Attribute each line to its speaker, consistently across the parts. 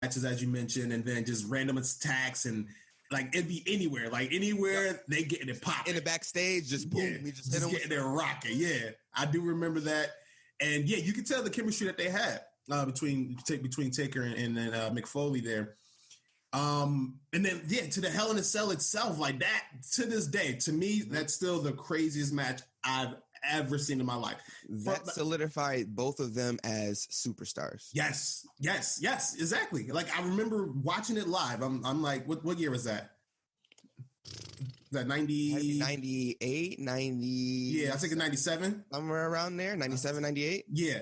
Speaker 1: matches, as you mentioned, and then just random attacks and like it'd be anywhere, they getting it popping
Speaker 2: in the backstage, just boom, we just hit them
Speaker 1: getting their rocket. Yeah, I do remember that, and yeah, you could tell the chemistry that they had between Taker and then Mick Foley there. And then to the Hell in a Cell itself, like that to this day, to me, that's still the craziest match I've ever seen in my life.
Speaker 2: That solidified both of them as superstars.
Speaker 1: Yes, exactly. Like I remember watching it live. I'm like, what year was that? That 90?
Speaker 2: 98, 90.
Speaker 1: Yeah, I think it's 97.
Speaker 2: Somewhere around there, 97, 98.
Speaker 1: Yeah.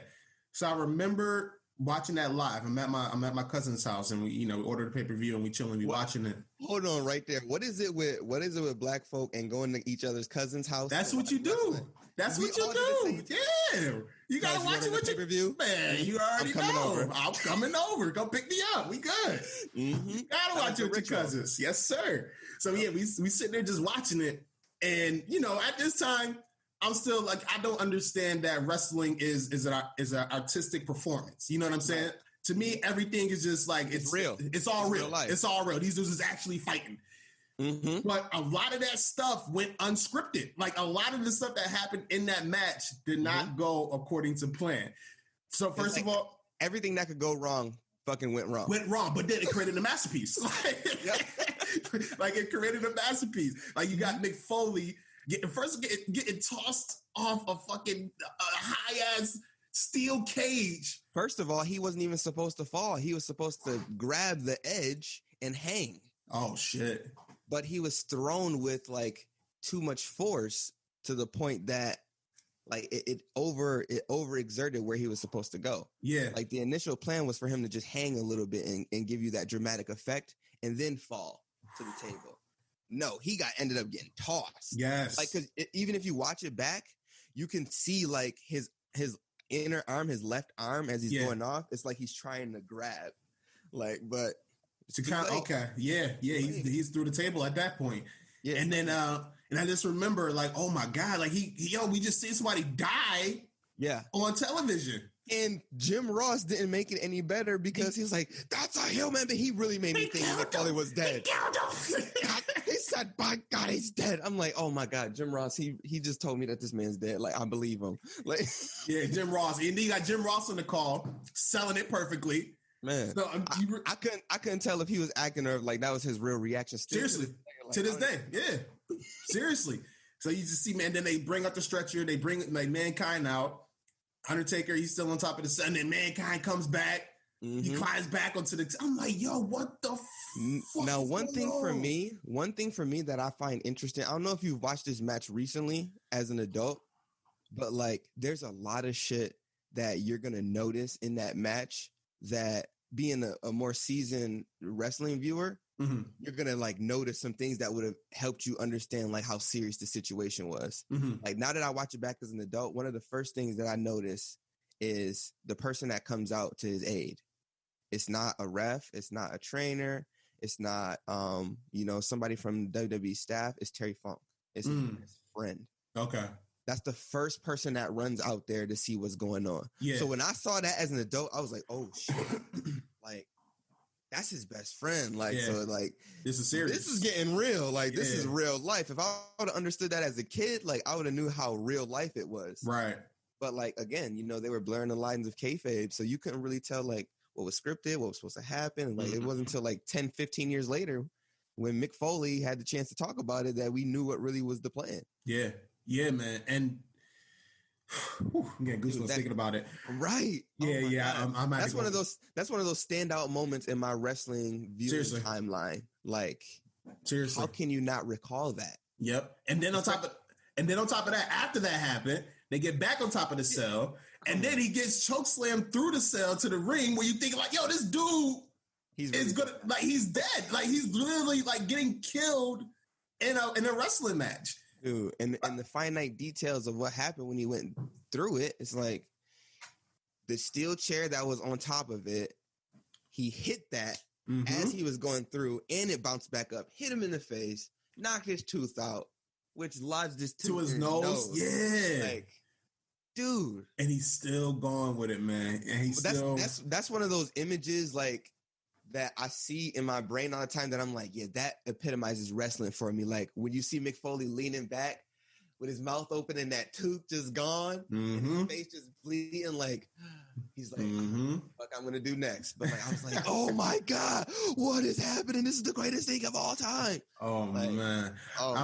Speaker 1: So I remember watching that live. I'm at my cousin's house, and we ordered a pay-per-view, and we chilling, watching it.
Speaker 2: Hold on, right there. What is it with black folk and going to each other's cousin's house?
Speaker 1: That's what you do. That's what you do. Yeah, you gotta watch it with your
Speaker 2: pay-per-view.
Speaker 1: Man, you already know. I'm coming over. Go pick me up. We good.
Speaker 2: Mm-hmm.
Speaker 1: Gotta watch it with your cousins. Yes, sir. So yeah, we sitting there just watching it, and at this time, I'm still like, I don't understand that wrestling is an artistic performance. You know what I'm saying? To me, everything is just like it's
Speaker 2: real.
Speaker 1: It's all real. It's all real. These dudes is actually fighting.
Speaker 2: Mm-hmm.
Speaker 1: But a lot of that stuff went unscripted. Like a lot of the stuff that happened in that match did not go according to plan. So first of all,
Speaker 2: everything that could go wrong fucking went wrong.
Speaker 1: But then it created a masterpiece. Like it created a masterpiece. Like you got Mick Foley getting tossed off a fucking high ass steel cage.
Speaker 2: First of all, he wasn't even supposed to fall. He was supposed to grab the edge and hang.
Speaker 1: Oh shit.
Speaker 2: But he was thrown with like too much force to the point that like it overexerted where he was supposed to go.
Speaker 1: Yeah.
Speaker 2: Like the initial plan was for him to just hang a little bit and give you that dramatic effect and then fall to the table. No, he ended up getting tossed.
Speaker 1: Yes.
Speaker 2: Like, because even if you watch it back, you can see like his inner arm, his left arm as he's going off. It's like he's trying to grab. Like, but
Speaker 1: okay. Yeah. He's through the table at that point. Yeah. And then and I just remember like, oh my God, like we just seen somebody die on television.
Speaker 2: And Jim Ross didn't make it any better because he was like, that's a Hillman, but he really made me think that Foley was dead. He said, by God, he's dead. I'm like, oh my God, Jim Ross, he just told me that this man's dead. Like, I believe him. Like,
Speaker 1: yeah, Jim Ross. And then you got Jim Ross on the call, selling it perfectly.
Speaker 2: Man, so, I couldn't tell if he was acting or like that was his real reaction.
Speaker 1: Seriously, to this day, yeah. Seriously. So you just see, man, then they bring up the stretcher, they bring like Mankind out. Undertaker, he's still on top of the sun, and Mankind comes back. Mm-hmm. He climbs back onto the. I'm like, yo, what the fuck?
Speaker 2: Now, one thing for me that I find interesting. I don't know if you've watched this match recently as an adult, but like, there's a lot of shit that you're gonna notice in that match that being a more seasoned wrestling viewer, mm-hmm. you're gonna like notice some things that would have helped you understand like how serious the situation was. Mm-hmm. Like now that I watch it back as an adult, one of the first things that I notice is the person that comes out to his aid. It's not a ref, it's not a trainer, it's not somebody from WWE staff. It's Terry Funk. It's his friend.
Speaker 1: Okay.
Speaker 2: That's the first person that runs out there to see what's going on.
Speaker 1: Yeah.
Speaker 2: So when I saw that as an adult, I was like, oh shit. Like, that's his best friend. Like, so like,
Speaker 1: this is serious.
Speaker 2: This is getting real. Like, this is real life. If I would have understood that as a kid, like, I would have knew how real life it was.
Speaker 1: Right.
Speaker 2: But like, again, they were blurring the lines of kayfabe. So you couldn't really tell like what was scripted, what was supposed to happen. Like, it wasn't until like 10, 15 years later when Mick Foley had the chance to talk about it that we knew what really was the plan.
Speaker 1: Yeah. Yeah, man. And I'm getting goosebumps thinking about it.
Speaker 2: Right.
Speaker 1: Yeah. I'm
Speaker 2: that's one of those standout moments in my wrestling viewing timeline. Like,
Speaker 1: seriously,
Speaker 2: how can you not recall that?
Speaker 1: Yep. And then on top of that, after that happened, they get back on top of the cell, and then he gets chokeslammed through the cell to the ring where you think like, yo, this dude is gonna like he's dead. Like he's literally like getting killed in a wrestling match.
Speaker 2: Dude, and the finite details of what happened when he went through it, it's like the steel chair that was on top of it, he hit that as he was going through, and it bounced back up, hit him in the face, knocked his tooth out, which lodged his tooth
Speaker 1: to his nose. Yeah.
Speaker 2: Like, dude.
Speaker 1: And he's still going with it, man. And that's
Speaker 2: one of those images, like, that I see in my brain all the time that I'm like, yeah, that epitomizes wrestling for me. Like when you see Mick Foley leaning back with his mouth open and that tooth just gone and his face just bleeding, like he's like, fuck, I'm gonna do next. But like I was like, oh my God, what is happening? This is the greatest thing of all time.
Speaker 1: Oh
Speaker 2: like,
Speaker 1: man.
Speaker 2: Oh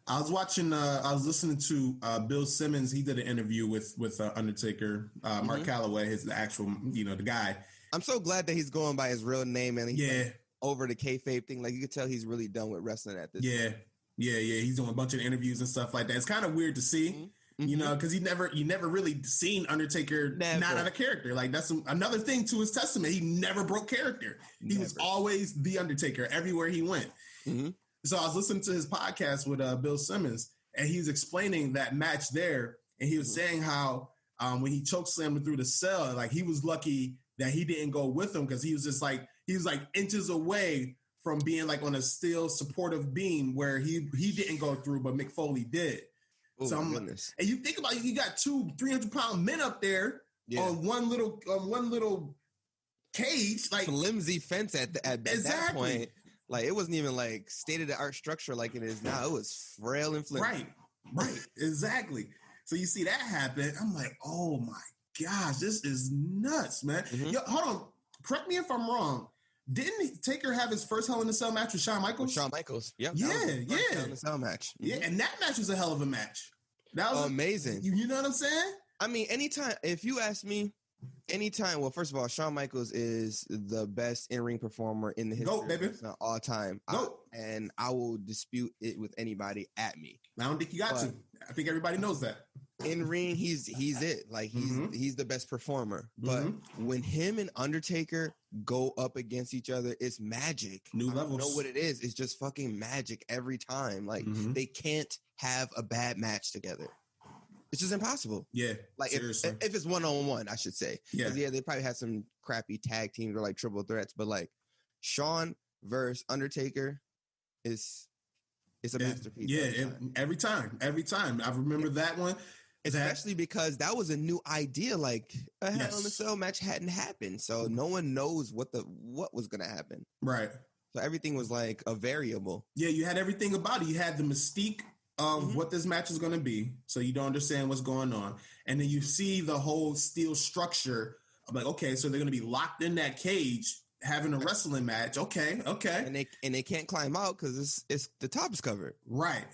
Speaker 1: I was watching I was listening to Bill Simmons. He did an interview with Undertaker, Mark Calloway, his actual, the guy.
Speaker 2: I'm so glad that he's going by his real name and he's like, over the kayfabe thing. Like you could tell he's really done with wrestling at this point.
Speaker 1: Yeah. He's doing a bunch of interviews and stuff like that. It's kind of weird to see, because you never really seen Undertaker not out of character. Like that's another thing to his testament. He never broke character. He was always the Undertaker everywhere he went. So I was listening to his podcast with Bill Simmons, and he was explaining that match there, and he was saying how when he chokeslammed him through the cell, like he was lucky that he didn't go with him because he was like inches away from being like on a still supportive beam where he didn't go through, but Mick Foley did.
Speaker 2: Oh,
Speaker 1: so and you think about it, you got 2 300-pound men up there on one little cage, like
Speaker 2: flimsy fence at that point. Like it wasn't even like state-of-the-art structure like it is now. It was frail and flimsy.
Speaker 1: Right, exactly. So you see that happen. I'm like, oh my gosh, this is nuts, man. Yo, hold on. Correct me if I'm wrong. Didn't Taker have his first Hell in a Cell match with Shawn Michaels?
Speaker 2: With Shawn Michaels. Yep.
Speaker 1: Yeah.
Speaker 2: Hell in a Cell match.
Speaker 1: Yeah, and that match was a hell of a match. That was
Speaker 2: amazing.
Speaker 1: You know what I'm saying?
Speaker 2: I mean, if you ask me, well, first of all, Shawn Michaels is the best in-ring performer in the history of all time. And I will dispute it with anybody at me.
Speaker 1: I don't think you got to. I think everybody knows that.
Speaker 2: In ring, he's it. Like he's the best performer. But when him and Undertaker go up against each other, it's magic.
Speaker 1: New levels.
Speaker 2: I don't know what it is. It's just fucking magic every time. Like they can't have a bad match together. It's just impossible.
Speaker 1: Yeah.
Speaker 2: Like if it's 1-on-1, I should say. Yeah, they probably had some crappy tag teams or like triple threats, but like Shawn versus Undertaker is a masterpiece.
Speaker 1: Yeah, every time. I remember that one.
Speaker 2: Especially because that was a new idea. Like a Hell in a Cell match hadn't happened, so no one knows what was going to happen.
Speaker 1: Right.
Speaker 2: So everything was like a variable.
Speaker 1: Yeah, you had everything about it. You had the mystique of what this match is going to be, so you don't understand what's going on, and then you see the whole steel structure. I'm like, okay, so they're going to be locked in that cage having a wrestling match. Okay,
Speaker 2: and they can't climb out because it's the top is covered.
Speaker 1: Right.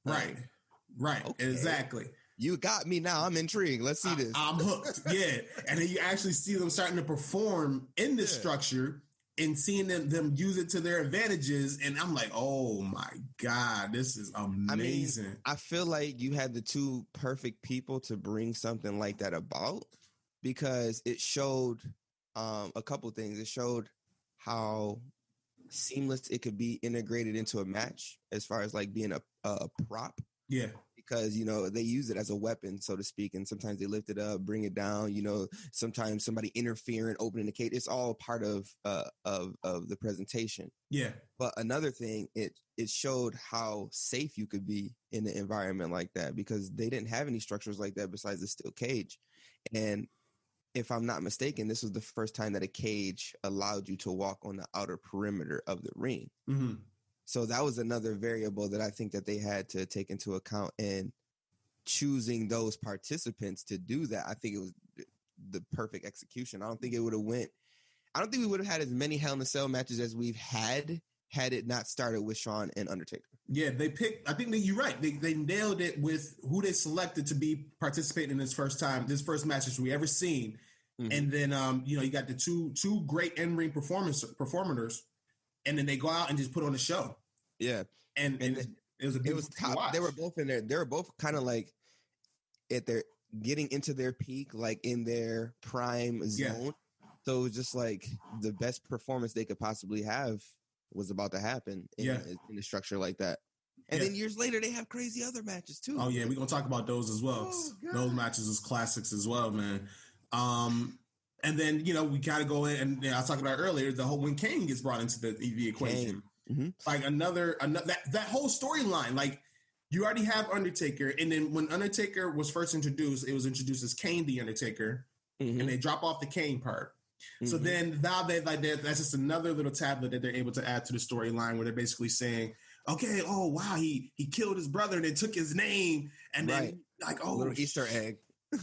Speaker 1: Okay. Exactly.
Speaker 2: You got me now. I'm intrigued. Let's see this.
Speaker 1: I'm hooked. Yeah. And then you actually see them starting to perform in this structure and seeing them use it to their advantages. And I'm like, oh my God, this is amazing.
Speaker 2: I mean, I feel like you had the 2 perfect people to bring something like that about, because it showed a couple things. It showed how seamless it could be integrated into a match as far as like being a prop.
Speaker 1: Yeah.
Speaker 2: Because, they use it as a weapon, so to speak. And sometimes they lift it up, bring it down, sometimes somebody interfering, opening the cage. It's all part of the presentation.
Speaker 1: Yeah.
Speaker 2: But another thing, it showed how safe you could be in an environment like that, because they didn't have any structures like that besides the steel cage. And if I'm not mistaken, this was the first time that a cage allowed you to walk on the outer perimeter of the ring.
Speaker 1: Mm-hmm.
Speaker 2: So that was another variable that I think that they had to take into account in choosing those participants to do that. I think it was the perfect execution. I don't think we would have had as many Hell in a Cell matches as we've had it not started with Shawn and Undertaker. Yeah,
Speaker 1: I think that you're right. They nailed it with who they selected to be participating in this first matches we ever seen. Mm-hmm. And then, you got the two great in-ring performers. And then they go out and just put on a show.
Speaker 2: Yeah.
Speaker 1: And it was top.
Speaker 2: They were both in there. They were both kind of like at their getting into their peak, like in their prime zone. Yeah. So it was just like the best performance they could possibly have was about to happen in a structure like that. And then years later, they have crazy other matches too.
Speaker 1: Oh yeah, we're gonna talk about those as well. Those matches is classics as well, man. And then, we kind of go in, and I was talking about earlier, the whole when Kane gets brought into the equation. Mm-hmm. Like another that whole storyline, like you already have Undertaker, and then when Undertaker was first introduced, it was introduced as Kane the Undertaker, and they drop off the Kane part. So then now that's just another little tablet that they're able to add to the storyline where they're basically saying, okay, oh wow, he killed his brother and then took his name, and then like, oh,
Speaker 2: little Easter egg.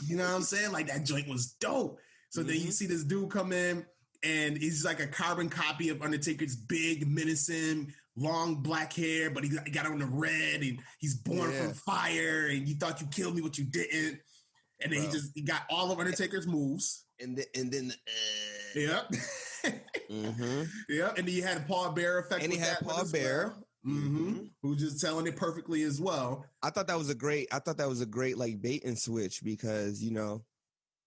Speaker 1: You know what I'm saying? Like that joint was dope. So then you see this dude come in and he's like a carbon copy of Undertaker's big, menacing, long black hair, but he got on the red and he's born from fire and you thought you killed me, but you didn't. And then he got all of Undertaker's moves.
Speaker 2: And then
Speaker 1: yep. Yep. And then you had Paul Bearer effect.
Speaker 2: And he had Paul Bearer.
Speaker 1: Who's just telling it perfectly as well.
Speaker 2: I thought that was a great like bait and switch because, you know,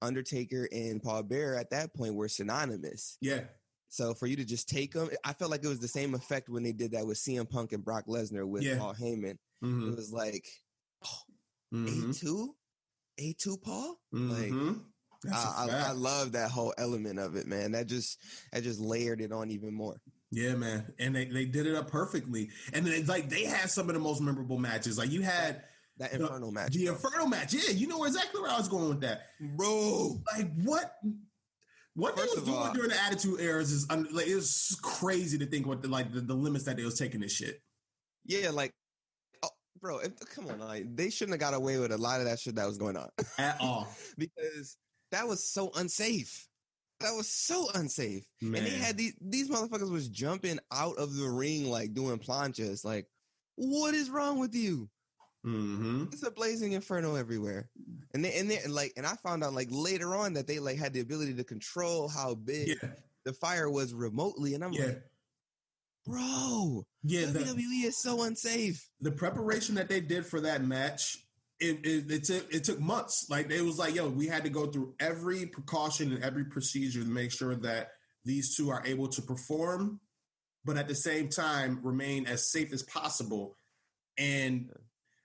Speaker 2: Undertaker and Paul Bearer at that point were synonymous.
Speaker 1: Yeah.
Speaker 2: So for you to just take them, I felt like it was the same effect when they did that with CM Punk and Brock Lesnar with Paul Heyman. It was like, A2 Paul? Like, I love that whole element of it, man. That just layered it on even more.
Speaker 1: Yeah, man. And they did it up perfectly. And then like they had some of the most memorable matches. Like you had
Speaker 2: that Inferno match.
Speaker 1: The Inferno match. Yeah, you know exactly where I was going with that.
Speaker 2: Bro.
Speaker 1: Like what they was doing during the Attitude Eras is like it was crazy to think what the limits that they was taking this shit.
Speaker 2: Yeah, like bro, come on, like they shouldn't have got away with a lot of that shit that was going on
Speaker 1: at all
Speaker 2: because that was so unsafe. That was so unsafe. Man. And they had these motherfuckers was jumping out of the ring like doing planchas. Like, what is wrong with you? It's a blazing inferno everywhere. And I found out like later on that they like had the ability to control how big the fire was remotely. And I'm like, bro, WWE is so unsafe.
Speaker 1: The preparation that they did for that match, it took months. Like it was like, yo, we had to go through every precaution and every procedure to make sure that these two are able to perform, but at the same time remain as safe as possible. And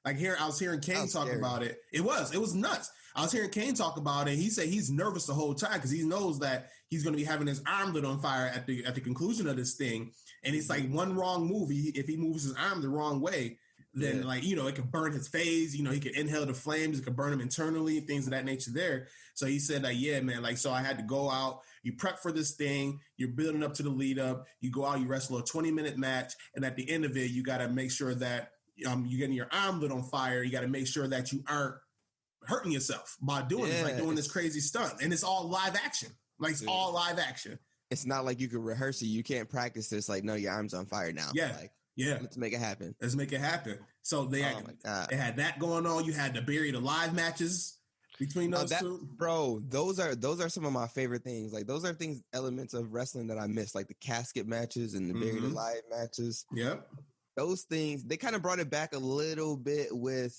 Speaker 1: like I was hearing Kane talk about it. It was nuts. I was hearing Kane talk about it. He said he's nervous the whole time because he knows that he's going to be having his arm lit on fire at the conclusion of this thing. And it's like one wrong move. If he moves his arm the wrong way, then like, you know, it could burn his face. You know, he could inhale the flames. It could burn him internally, things of that nature there. So he said, like, yeah, man, like, so I had to go out. You prep for this thing. You're building up to the lead up. You go out, you wrestle a 20-minute match. And at the end of it, you got to make sure that you're getting your arm lit on fire. You got to make sure that you aren't hurting yourself by doing this, like doing this crazy stunt. And it's all live action. Like it's all live action.
Speaker 2: It's not like you can rehearse it. You can't practice this. Like, no, your arm's on fire now.
Speaker 1: Yeah.
Speaker 2: Like,
Speaker 1: yeah.
Speaker 2: Let's make it happen.
Speaker 1: Let's make it happen. So they had that going on. You had the buried alive matches between those two.
Speaker 2: Bro, those are some of my favorite things. Like those are elements of wrestling that I miss, like the casket matches and the buried alive matches.
Speaker 1: Yep.
Speaker 2: Those things, they kind of brought it back a little bit with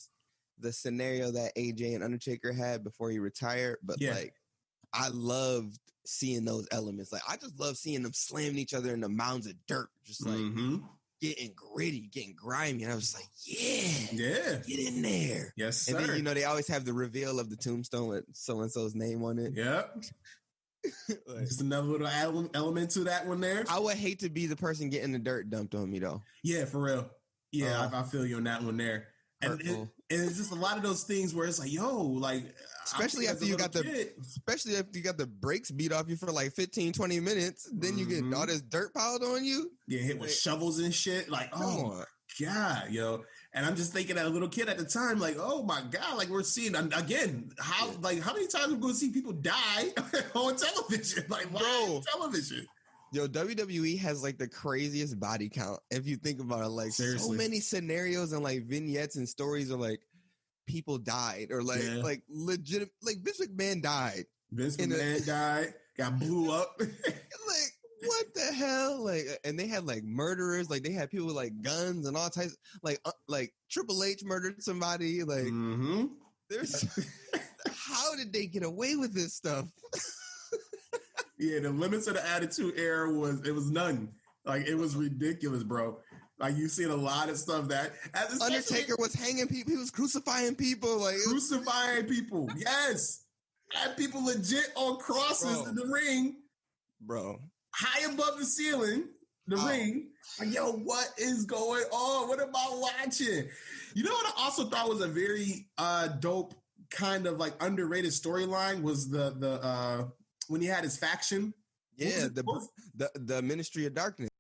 Speaker 2: the scenario that AJ and Undertaker had before he retired. But like, I loved seeing those elements. Like, I just love seeing them slamming each other in the mounds of dirt, just like getting gritty, getting grimy. And I was like, yeah, get in there.
Speaker 1: Yes, sir.
Speaker 2: And then, you know, they always have the reveal of the tombstone with so-and-so's name on it.
Speaker 1: Yep. Like, just another little element to that one there.
Speaker 2: I would hate to be the person getting the dirt dumped on me, though.
Speaker 1: Yeah, for real. Yeah, I feel you on that one there. And it's just a lot of those things where it's like, yo, like,
Speaker 2: especially after you got the brakes beat off you for like 15, 20 minutes, then you get all this dirt piled on you.
Speaker 1: Yeah, hit with shovels and shit. Like, oh my God, yo. And I'm just thinking, as a little kid at the time, like, oh my God, like we're seeing again how many times we're going to see people die on television? Like, live television.
Speaker 2: Yo, WWE has like the craziest body count. If you think about it, like
Speaker 1: seriously.
Speaker 2: So many scenarios and like vignettes and stories are like people died or like legit, like Vince McMahon died.
Speaker 1: Vince McMahon died, got blew up.
Speaker 2: Like, what the hell? Like, and they had like murderers, like they had people with like guns and all types. Like Triple H murdered somebody. Like, there's how did they get away with this stuff?
Speaker 1: Yeah, the limits of the Attitude Era was none. Like it was ridiculous, bro. Like you seen a lot of stuff that
Speaker 2: Undertaker was hanging people, he was crucifying people, like
Speaker 1: crucifying people. Yes, had people legit on crosses in the ring,
Speaker 2: bro,
Speaker 1: high above the ceiling, the ring. Like, yo, what is going on? What am I watching? You know what I also thought was a very dope kind of like underrated storyline was the when he had his faction
Speaker 2: Yeah, the Ministry of Darkness.